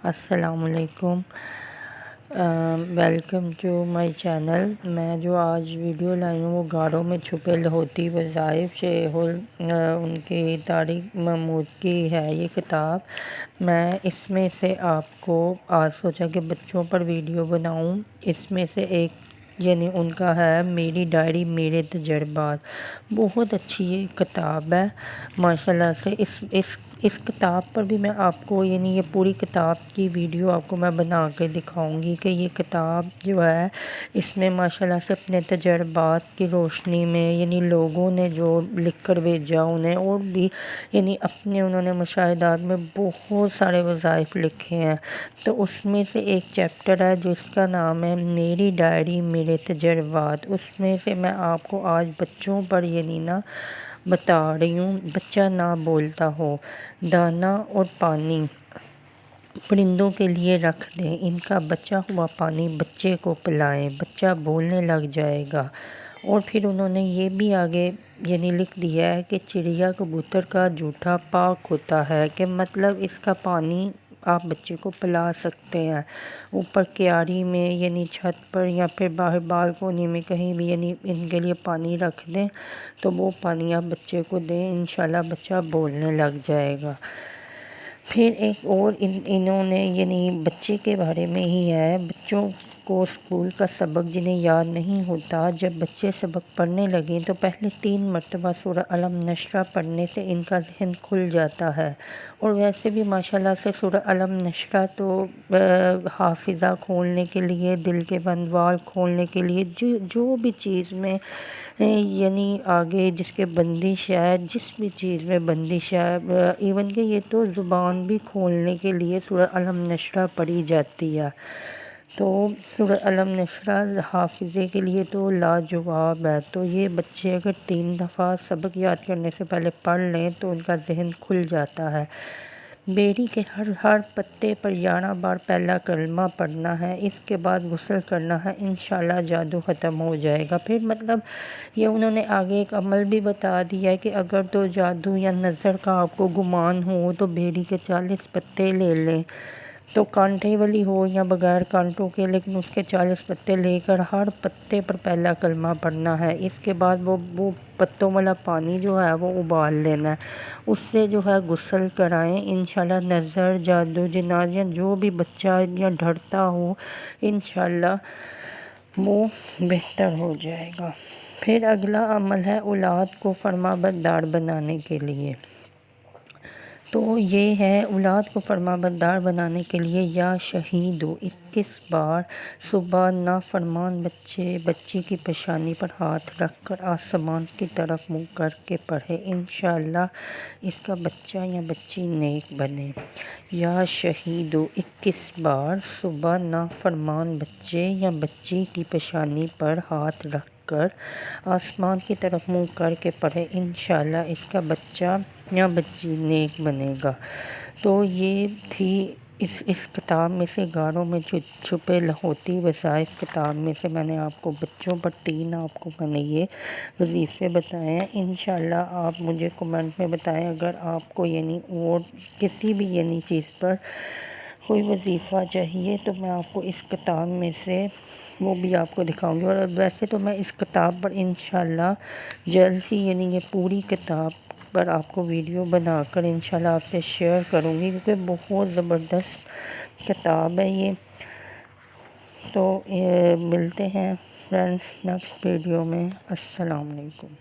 السلام علیکم، welcome to my channel. میں جو آج ویڈیو لائی ہوں وہ غاروں میں چھپے لاہوتی وظائف شیخ ان کی طارق محمود کی ہے یہ کتاب۔ میں اس میں سے آپ کو آج سوچا کہ بچوں پر ویڈیو بناؤں۔ اس میں سے ایک ان کا ہے میری ڈائری میرے تجربات۔ بہت اچھی یہ کتاب ہے ماشاءاللہ سے۔ اس کتاب پر بھی میں آپ کو یہ پوری کتاب کی ویڈیو آپ کو میں بنا کے دکھاؤں گی کہ یہ کتاب جو ہے اس میں ماشاءاللہ سے اپنے تجربات کی روشنی میں لوگوں نے جو لکھ کر بھیجا انہیں، اور بھی اپنے انہوں نے مشاہدات میں بہت سارے وظائف لکھے ہیں۔ تو اس میں سے ایک چیپٹر ہے جس کا نام ہے میری ڈائری میرے تجربات۔ اس میں سے میں آپ کو آج بچوں پر بتا رہی ہوں۔ بچہ نہ بولتا ہو، دانا اور پانی پرندوں کے لیے رکھ دیں، ان کا بچا ہوا پانی بچے کو پلائیں، بچہ بولنے لگ جائے گا۔ اور پھر انہوں نے یہ بھی آگے لکھ دیا ہے کہ چڑیا کبوتر کا جھوٹا پاک ہوتا ہے، کہ مطلب اس کا پانی آپ بچے کو پلا سکتے ہیں۔ اوپر کیاری میں چھت پر یا پھر باہر بالکونی میں کہیں بھی ان کے لیے پانی رکھ دیں تو وہ پانی آپ بچے کو دیں، انشاءاللہ بچہ بولنے لگ جائے گا۔ پھر ایک اور انہوں نے بچے کے بارے میں ہی ہے۔ بچوں کو اسکول کا سبق جنہیں یاد نہیں ہوتا، جب بچے سبق پڑھنے لگیں تو پہلے 3 مرتبہ سورہ الم نشرہ پڑھنے سے ان کا ذہن کھل جاتا ہے۔ اور ویسے بھی ماشاءاللہ سے سورہ الم نشرہ تو حافظہ کھولنے کے لیے، دل کے بندوال کھولنے کے لیے، جو بھی چیز میں آگے جس کے بندش ہے، جس بھی چیز میں بندش ہے، ایون کہ یہ تو زبان بھی کھولنے کے لیے سورہ الم نشرہ پڑھی جاتی ہے۔ تو سورہ الم نشرہ حافظے کے لیے تو لاجواب ہے۔ تو یہ بچے اگر 3 دفعہ سبق یاد کرنے سے پہلے پڑھ لیں تو ان کا ذہن کھل جاتا ہے۔ بیری کے ہر پتے پر 11 بار پہلا کلمہ پڑھنا ہے، اس کے بعد غسل کرنا ہے، انشاءاللہ جادو ختم ہو جائے گا۔ پھر مطلب یہ انہوں نے آگے ایک عمل بھی بتا دیا ہے کہ اگر تو جادو یا نظر کا آپ کو گمان ہو تو بیری کے 40 پتے لے لیں، تو کانٹے والی ہو یا بغیر کانٹوں کے، لیکن اس کے 40 پتے لے کر ہر پتے پر پہلا کلمہ پڑھنا ہے۔ اس کے بعد وہ پتوں والا پانی جو ہے وہ ابال لینا ہے، اس سے غسل کرائیں، انشاءاللہ نظر، جادو، جنات یا جو بھی بچہ یا ڈرتا ہو انشاءاللہ وہ بہتر ہو جائے گا۔ پھر اگلا عمل ہے اولاد کو فرمانبردار بنانے کے لیے۔ تو یہ ہے اولاد کو فرمانبردار بنانے کے لیے یا شہیدو 21 بار صبح نافرمان بچی کی پیشانی پر ہاتھ رکھ کر آسمان کی طرف منہ کر کے پڑھے، انشاءاللہ اس کا بچہ یا بچی نیک بنے۔ یا شہیدو 21 بار صبح نافرمان بچے یا بچی کی پیشانی پر ہاتھ رکھ کر آسمان کی طرف منہ کر کے پڑھے، انشاءاللہ اس کا بچہ یا بچی نیک بنے گا۔ تو یہ تھی اس کتاب میں سے غاروں میں چھپے لاہوتی وظائف کتاب میں سے میں نے آپ کو بچوں پر 3 آپ کو میں نے یہ وظیفے بتائے ہیں۔ انشاءاللہ آپ مجھے کمنٹ میں بتائیں اگر آپ کو اور کسی بھی چیز پر کوئی وظیفہ چاہیے تو میں آپ کو اس کتاب میں سے وہ بھی آپ کو دکھاؤں گی۔ اور ویسے تو میں اس کتاب پر انشاءاللہ جلد ہی یہ پوری کتاب پر آپ کو ویڈیو بنا کر انشاءاللہ آپ سے شیئر کروں گی، کیونکہ بہت زبردست کتاب ہے یہ۔ تو ملتے ہیں فرینڈس نیکسٹ ویڈیو میں۔ السلام علیکم۔